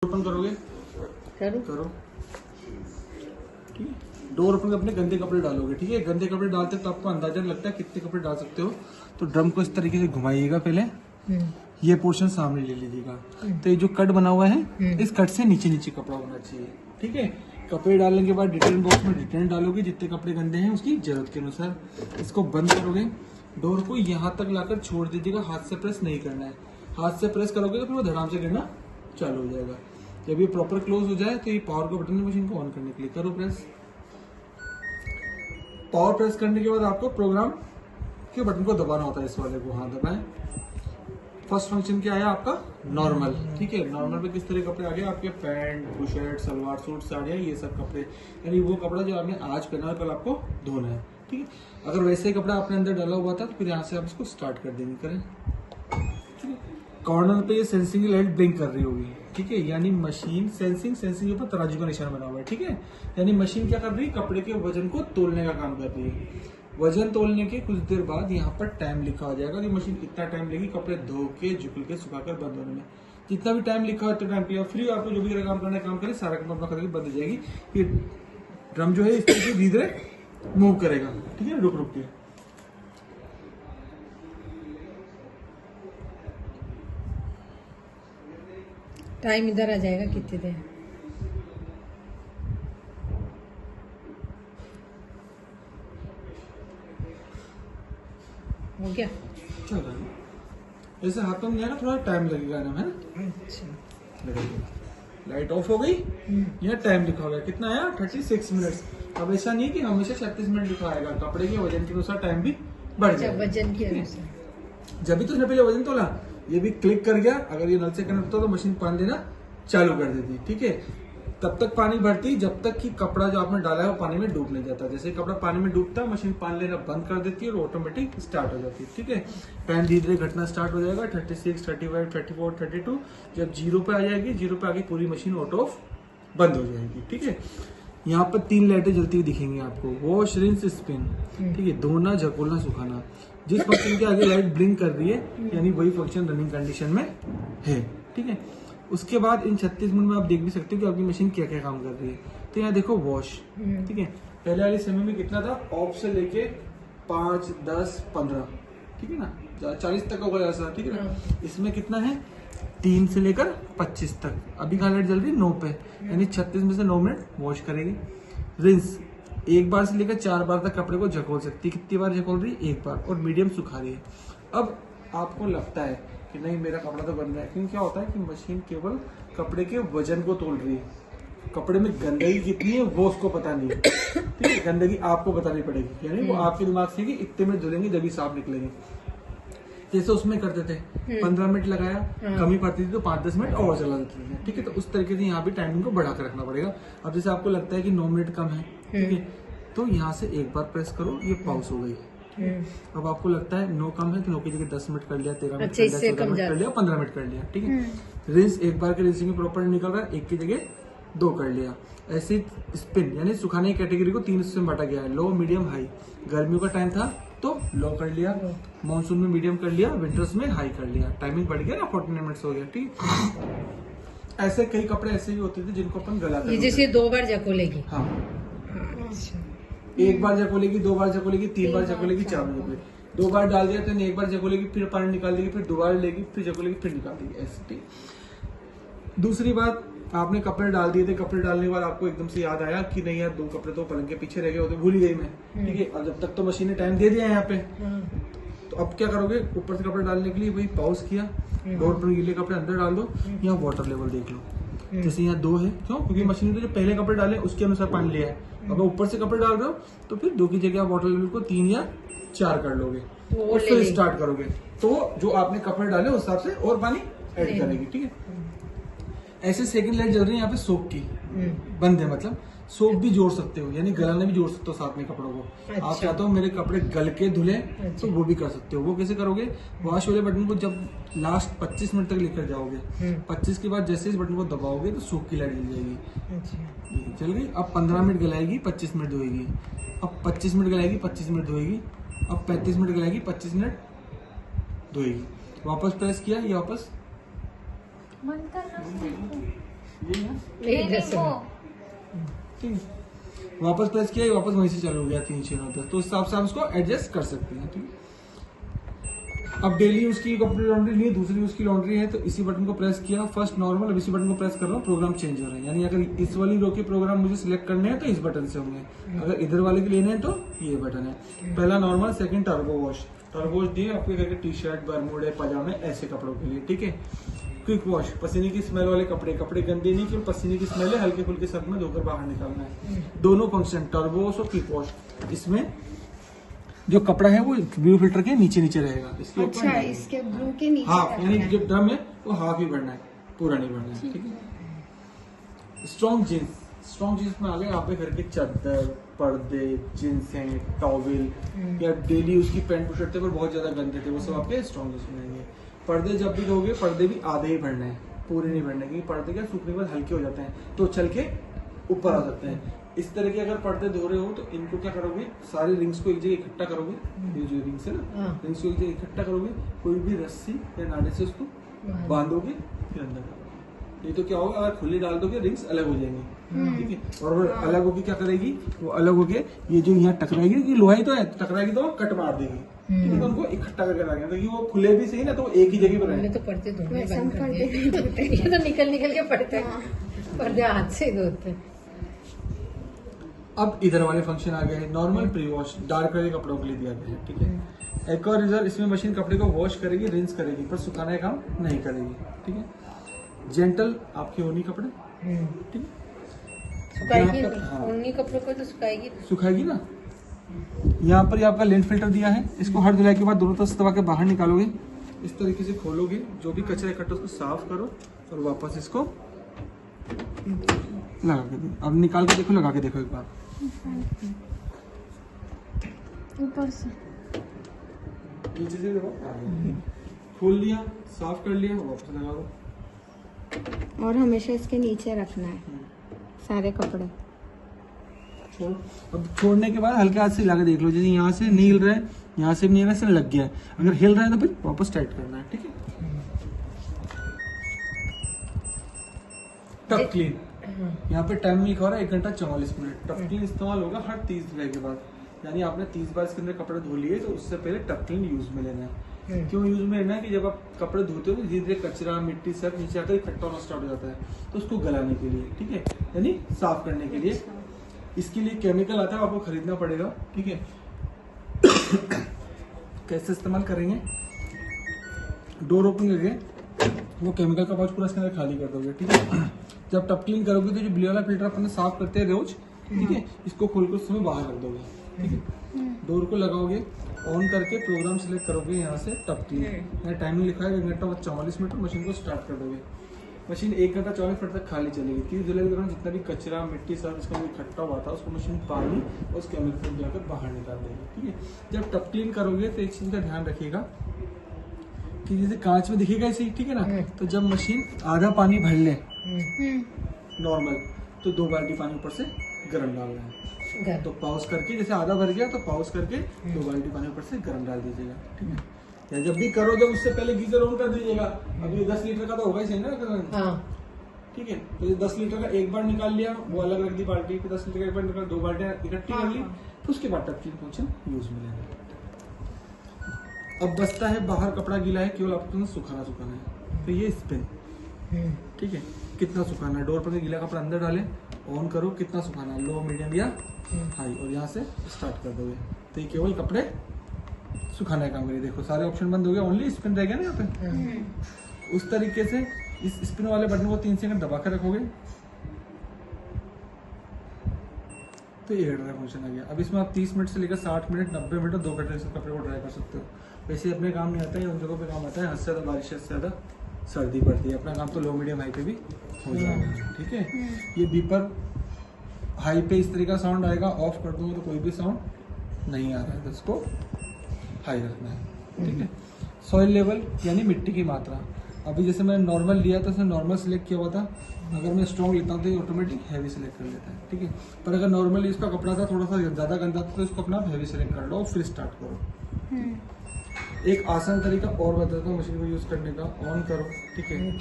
Open करोगे? करो। ठीक है, डोर ओपन अपने गंदे कपड़े डालोगे। ठीक है, गंदे कपड़े डालते तो आपको अंदाजा लगता है कितने कपड़े डाल सकते हो। तो ड्रम को इस तरीके से घुमाइएगा पहले, ये पोर्शन सामने ले लीजिएगा। तो ये जो कट बना हुआ है, इस कट से नीचे नीचे कपड़ा होना चाहिए। ठीक है, कपड़े डालने के बाद डिटर्जेंट बॉक्स में डिटर्जेंट डालोगे जितने कपड़े गंदे हैं उसकी जरूरत के अनुसार। इसको बंद करोगे, डोर को यहाँ तक लाकर छोड़ दीजिएगा, हाथ से प्रेस नहीं करना है। हाथ से प्रेस करोगे तो फिर वो धड़ाम से गिरना चालू हो जाएगा। जब ये प्रॉपर क्लोज हो जाए तो ये पावर का बटन है मशीन को ऑन करने के लिए, करो प्रेस। पावर प्रेस करने के बाद आपको प्रोग्राम के बटन को दबाना होता है, इस वाले को, हाँ दबाएं। फर्स्ट फंक्शन क्या आया आपका? नॉर्मल। ठीक है, नॉर्मल पे किस तरह कपड़े आ गए आपके? पैंट, बुशर्ट, सलवार सूट, साड़ियाँ, ये सब कपड़े, यानी वो कपड़ा जो आपने आज पहना है कल आपको धोना है। ठीक है, अगर वैसे ही कपड़ा आपने अंदर डाला हुआ था तो फिर यहाँ से आप इसको स्टार्ट कर देंगे, करें। ठीक है, कॉर्नर पे ये सेंसिंग की लाइट ब्लिंक कर रही होगी। ठीक है, यानी मशीन सेंसिंग के ऊपर तराजू का निशान बना हुआ है। ठीक है, यानी मशीन क्या कर रही है? कपड़े के वजन को तोलने का काम कर रही है। वजन तोलने के कुछ देर बाद यहाँ पर टाइम लिखा हो जाएगा कि मशीन इतना टाइम लेगी कपड़े धो के, झुकल के, सुखाकर बंद होने में। जितना भी टाइम लिखा हो उतना टाइम किया फ्री, आपको जो भी काम करना है काम करें, सारा काम अपना करके बंद हो जाएगी। ये ड्रम जो है इस तरह से धीरे मूव करेगा। ठीक है, रुक रुक के। टाइम इधर आ जाएगा कितनी देर? हो गया, चल रहा है। ऐसे हाथों में ना थोड़ा टाइम लगेगा ना, है ना? अच्छा, लाइट ऑफ हो गई, यहाँ टाइम लिखा हुआ है, कितना आया? 36 मिनट। अब ऐसा नहीं कि हमेशा 36 मिनट लिखा आएगा, कपड़े के वजन के अनुसार टाइम भी बढ़ जाएगा। वजन के अनुसार। जब भी तुमने पहले वजन तोला, ये भी क्लिक कर गया, अगर ये नल से कनेक्ट होता तो मशीन पानी देना चालू कर देती। ठीक है, तब तक पानी भरती जब तक कि कपड़ा जो आपने डाला है वो पानी में डूब नहीं जाता। जैसे कपड़ा पानी में डूबता है मशीन पानी लेना बंद कर देती है और ऑटोमेटिक स्टार्ट हो जाती है। ठीक है, टाइम धीरे धीरे घटना स्टार्ट हो जाएगा। 36, 35, 34, 32, जब 0 पे आ जाएगी, 0 पे आके पूरी मशीन ऑटो ऑफ बंद हो जाएगी। ठीक है, यहाँ पर 3 लाइटें जलती हुई दिखेंगी आपको, वॉश, रिंस, स्पिन। ठीक है, धोना, झकोलना, सुखाना। जिस फंक्शन के आगे लाइट ब्लिंक कर रही है यानी वही फंक्शन रनिंग कंडीशन में है। ठीक है, उसके बाद इन 36 मिनट में आप देख भी सकते हो कि आपकी मशीन क्या क्या काम कर रही है। तो यहाँ देखो वॉश। ठीक है, पहले वाले समय में कितना था? ऑफ से लेके 5, 10, 15, ठीक है ना, 40 तक होगा ऐसा। ठीक है ना, इसमें कितना है? 3 से लेकर 25 तक। अभी कहाँ लाइट जल रही है? 9 पे, यानी 36 में से 9 मिनट वॉश करेगी। रिंस 1 बार से लेकर 4 बार तक कपड़े को झकोल सकती है। कितनी बार झकोल रही है? 1 बार, और मीडियम सुखा रही है। अब आपको लगता है कि नहीं मेरा कपड़ा तो बन रहा है, क्योंकि क्या होता है कि मशीन केवल कपड़े के वजन को तोल रही है, कपड़े में गंदगी कितनी है वो उसको पता नहीं है। ठीक है, गंदगी आपको बतानी पड़ेगी, यानी वो आपके दिमाग से कि इतने मिनट धुलेंगे जब भी साफ निकलेंगे। जैसे उसमें करते थे 15 मिनट लगाया, कमी पड़ती थी तो 5-10 मिनट और चला देते थे। ठीक है, तो उस तरीके से यहाँ भी टाइमिंग को बढ़ा कर रखना पड़ेगा। अब जैसे आपको लगता है कि 9 मिनट कम है, ठीक है, तो यहाँ से 1 बार प्रेस करो, ये पॉज हो गई। अब आपको लगता है 9 कम है तो 9 की जगह 10 मिनट कर लिया, 13 मिनट कर लिया, 14 मिनट कर लिया, 15 मिनट कर लिया। ठीक है, रिंस 1 बार के रिंसिंग प्रॉपर निकल रहा है, 1 की जगह 2 कर लिया। ऐसे स्पिन यानी सुखाने की कैटेगरी को 3 हिस्सों में बांटा गया है, लो, मीडियम, हाई। गर्मियों का टाइम था तो लो कर लिया, मानसून में मीडियम कर लिया, विंटर्स में हाई कर लिया। टाइमिंग बढ़ गया ना, 49 मिनट्स हो गया। ठीक, ऐसे कई कपड़े ऐसे भी होते थे जिनको अपन गला कर, जैसे 2 बार झकोलेगी। हाँ, 1 बार झकोलेगी, 2 बार झकोलेगी, 3 बार झकोलेगी, 4 बार झकोलेगी। 2 बार डाल दिया तो 1 बार झकोलेगी, फिर पानी निकाल देगी, फिर दोबारा लेगी, फिर झकोलेगी, फिर निकाल देगी, ऐसे। ठीक, दूसरी बात, आपने कपड़े डाल दिए थे, कपड़े डालने के बाद आपको एकदम से याद आया कि नहीं यार 2 कपड़े तो पलंग के पीछे रह गए होते, भूल ही गई मैं। ठीक है, और जब तक तो मशीन ने टाइम दे दिया है यहाँ पे, तो अब क्या करोगे? ऊपर से कपड़े डालने के लिए वही पॉज किया, डोर पर गीले कपड़े अंदर डाल दो, यहाँ वाटर लेवल देख लो। जैसे यहाँ 2 है, क्यों? क्योंकि मशीन ने जो पहले कपड़े डाले उसके अनुसार पानी लिया है। अगर ऊपर से कपड़े डाल रहे हो तो फिर 2 की जगह वाटर लेवल को 3 या 4 कर लोगे और फिर स्टार्ट करोगे, तो जो आपने कपड़े डाले उस हिसाब से और पानी ऐड करेगी। ठीक है, ऐसे सेकंड लाइट जल रही है यहाँ पे सोप की, बंद है, मतलब सोप भी जोड़ सकते हो, यानी गलाने भी जोड़ सकते हो साथ में कपड़ों को। अच्छा। आप चाहते हो मेरे कपड़े गल के धुले, तो वो भी कर सकते हो। वो कैसे करोगे? वॉश वाले बटन को जब लास्ट 25 मिनट तक लेकर जाओगे, 25 के बाद जैसे इस बटन को दबाओगे तो सोप की लाइट जल जाएगी। चल गई। अब 15 मिनट गलाएगी, 25 मिनट धोएगी। अब 25 मिनट गलाएगी, 25 मिनट धोएगी। अब 35 मिनट गलाएगी, 25 मिनट धोएगी। वापस प्रेस किया, ये वापस ये है एक ड्रेस वो ठीक है। वापस प्रेस किया, वापस वहीं से चालू हो गया 3 चेनों तक, तो उस हिसाब से आप उसको एडजस्ट कर सकते हैं। ठीक है, अब डेली उसकी कपड़े लॉन्ड्री नहीं है, दूसरी उसकी लॉन्ड्री है, तो इसी बटन को प्रेस किया फर्स्ट नॉर्मल, अब इसी बटन को प्रेस कर रहा हूँ, प्रोग्राम चेंज हो रहे हैं। यानी अगर इस वाली रो के प्रोग्राम मुझे सिलेक्ट करने हैं तो इस बटन से होंगे, अगर इधर वाले के लेने हैं तो ये बटन है। पहला normal, second turbo wash. Turbo wash दिए आपके घर के टी शर्ट, बरमूडे, पजामे, ऐसे कपड़ों के लिए। ठीक है, क्विक वॉश, पसीने की स्मेल वाले कपड़े, कपड़े गंदे नहीं केवल पसीने की स्मेल है, हल्के फुल्के सर्फ में धोकर बाहर निकालना है। दोनों फंक्शन टर्बो वॉश और क्विक वॉश। इसमें जो कपड़ा है वो ब्लू फिल्टर के नीचे नीचे रहेगा, इसके ऊपर अच्छा, नहीं। इसके ब्लू के नीचे हाफ, रखना यानी है। जो ड्रम है वो हाफ ही भरना है, पूरा नहीं भरना है। ठीक है, स्ट्रॉन्ग जींस। स्ट्रॉन्ग जींस में आ गए आप घर के चादर, पर्दे, जींसें, टॉवेल या डेली उसकी पैंट शर्ट थे पर बहुत ज्यादा गंदे थे, वो सब आपके स्ट्रॉन्ग जींस में आएंगे। पर्दे जब भी धोगे, पर्दे भी आधे ही भरने हैं, पूरे नहीं भरने, क्योंकि पर्दे क्या सूखने के बाद हल्के हो जाते हैं तो चल के ऊपर आ सकते हैं। इस तरह के अगर पर्दे धो रहे हो तो इनको क्या करोगे, सारे रिंग्स को एक जगह इकट्ठा करोगे, ये जो रिंग्स है ना, हाँ। रिंग्स को एक जगह इकट्ठा करोगे, कोई भी रस्सी या नाड़े से उसको बांधोगे, फिर अंदर करोगे। ये तो क्या होगा, अगर खुले डाल दोगे रिंग्स अलग हो जाएंगी। ठीक है, और वो अलग होगी क्या करेगी, वो अलग होके ये जो यहाँ टकराएगी, कि लोहा ही तो है, टकराएगी तो वो कट मार देगी। ठीक है, तो उनको इकट्ठा करके रखेंगे ताकि वो खुले भी सही ना, तो वो एक ही जगह पर हमने रहे। तो पर्दे धोने वैसे हम बंद कर पर्दे दिए। नहीं धोते। ये तो निकल निकल के पड़ते हैं, हाँ। पर्दे हाथ से ही धोते हैं। अब इधर वाले फंक्शन आ गए, normal pre wash, dark colour के कपड़ों के लिए दिया गया है। ठीक है, एक और रिजल्ट, इसमें मशीन कपड़े को वॉश करेगी, रिंस करेगी, पर सुखाने का काम नहीं करेगी। ठीक है, जेंटल आपके ऊनी कपड़े, ठीक है, सुखाएगी यहाँ पर- हाँ। उन्हीं कपड़ों को तो सुखाएगी। सुखाएगी ना। यहाँ पर ये आपका लेंथ फिल्टर दिया है, इसको हर धुलाई के बाद दोनों तरफ से दबा के बाहर निकालोगे, इस तरीके से खोलोगे, जो भी कचरा इकट्ठा उसको साफ करो और वापस इसको लगा के दो। अब निकाल के देखो, लगा के देखो एक बार, ऊपर से नीचे से देखो, आ गया। खोल लिया, साफ कर लिया, वापस लगा दो। और हमेशा इसके नीचे रखना है सारे कपड़े। छोड़, अब छोड़ने के बाद हल्के हाथ से लगा देख लो, जैसे यहाँ से नहीं हिल रहा है, यहाँ से भी नहीं हिल रहा है, लग गया है। अगर हिल रहा है तो फिर वापस टाइट करना है। ठीक है, टप क्लीन, यहाँ पे टाइम लिखा हो रहा है 1 घंटा 44 मिनट। टप क्लीन इस्तेमाल होगा हर 30 धुलाई के बाद, यानी आपने 30 बार इसके अंदर कपड़े धो लिए तो उससे पहले टप क्लीन यूज में लेना है। क्यों यूज में लेना है, कि जब आप कपड़े धोते हो तो धीरे धीरे कचरा, मिट्टी सब नीचे आकर इकट्ठा होना स्टार्ट हो जाता है, तो उसको गलाने के लिए, ठीक है, यानी साफ करने के लिए। इसके लिए केमिकल आता है, आपको खरीदना पड़ेगा। ठीक है, कैसे इस्तेमाल करेंगे, डोर ओपन करके वो केमिकल का पाउच पूरा इसके अंदर खाली कर दोगे। ठीक है, जब टप क्लीन करोगे तो जो ब्लू वाला फिल्टर अपन साफ करते हैं रोज, ठीक है, इसको खोलकर उस समय बाहर रख दोगे। ठीक है, डोर को लगाओगे, ऑन करके प्रोग्राम सिलेक्ट करोगे, यहाँ से टप क्लीन, यहाँ टाइमिंग लिखा है 1 घंटा 44 मिनट, मशीन को स्टार्ट कर दोगे। मशीन 1 घंटा 44 मिनट तक खाली चलेगी। 30 जुलाई के दौरान जितना भी कचरा, मिट्टी सब इसके अंदर इकट्ठा हुआ था उसको मशीन पानी और उस केमिकल को जाकर बाहर निकाल देगी। ठीक है, जब टप क्लीन करोगे तो एक चीज का ध्यान रखिएगा कि जैसे कांच में दिखेगा ऐसे, ठीक है ना, तो जब मशीन आधा पानी भर ले नॉर्मल, तो 2 बाल्टी पानी ऊपर से गर्म डालना है। तो पॉज करके, जैसे आधा भर गया तो पॉज करके 2 बाल्टी पानी ऊपर से गर्म डाल दीजिएगा। ठीक है, या जब भी करो जब उससे पहले गीजर ऑन कर दीजिएगा। अब ये 10 लीटर का तो होगा ही सही ना। हाँ। ठीक है, तो ये 10 लीटर का एक बार निकाल लिया, वो अलग रख दी बाल्टी, फिर 10 लीटर का एक बार निकाल, 2 बाल्टियां इकट्ठी कर ली, तो उसके बाद टप क्लीन फंक्शन यूज में लेना। अब बचता है बाहर कपड़ा गीला है, केवल आपको सुखाना है, तो ये स्पिन। ठीक है, कितना सुखाना है, डोर पर गीला कपड़ा अंदर डालें, ऑन करो, कितना सुखाना है, लो, मीडियम या हाई, और यहाँ से स्टार्ट कर दोगे, तो ये केवल कपड़े सुखाने का काम करिए। देखो सारे ऑप्शन बंद हो गए, ओनली स्पिन रह गया ना यहाँ पे। उस तरीके से इस स्पिन वाले बटन को 3 सेकंड दबा कर रखोगे तो ये ड्राई फंक्शन आ गया। अब इसमें आप 30 मिनट से लेकर 60 मिनट, 90 मिनट और 2 घंटे से कपड़े को ड्राई कर सकते हो। वैसे अपने काम नहीं आता है, उन जगहों पे काम आता है, हद से ज़्यादा बारिश, हद से ज़्यादा सर्दी पड़ती है, अपना काम तो लो, मीडियम, हाई पे भी हो जाएगा। ठीक है, ये बीपर हाई पे इस तरीके का साउंड आएगा, ऑफ कर दूंगा तो कोई भी साउंड नहीं आ रहा है, तो इसको हाई रखना है। ठीक है, सॉइल लेवल यानी मिट्टी की मात्रा, अभी जैसे मैंने नॉर्मल लिया था, उसने नॉर्मल सिलेक्ट किया हुआ था, अगर मैं स्ट्रॉन्ग लेता हूँ तो ये ऑटोमेटिक हैवी सिलेक्ट कर लेता है। ठीक है, पर अगर नॉर्मली इसका कपड़ा था थोड़ा सा ज़्यादा गंदा था तो इसको अपना हैवी सिलेक्ट कर लो और फिर स्टार्ट करो। एक आसान तरीका और बताता हूँ मशीन को यूज़ करने का, ऑन करो। ठीक है,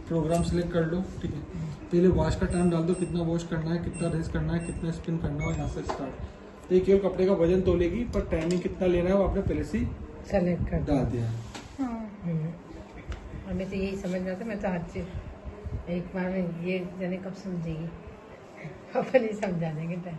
प्रोग्राम सिलेक्ट कर लो, ठीक है। पहले वॉश का टाइम डाल दो, कितना वॉश करना है, कितना रेस्ट करना है, कितना स्पिन करना है, यहाँ से स्टार्ट। तो ये केवल कपड़े का वजन तोलेगी, पर टाइमिंग कितना लेना है वो आपने पहले से ही सेलेक्ट कर डाल दिया। हमें तो यही समझ में आता, मैं तो हर चीज एक बार में ये जाने कब समझेगी, अपन ही समझा देंगे टाइम।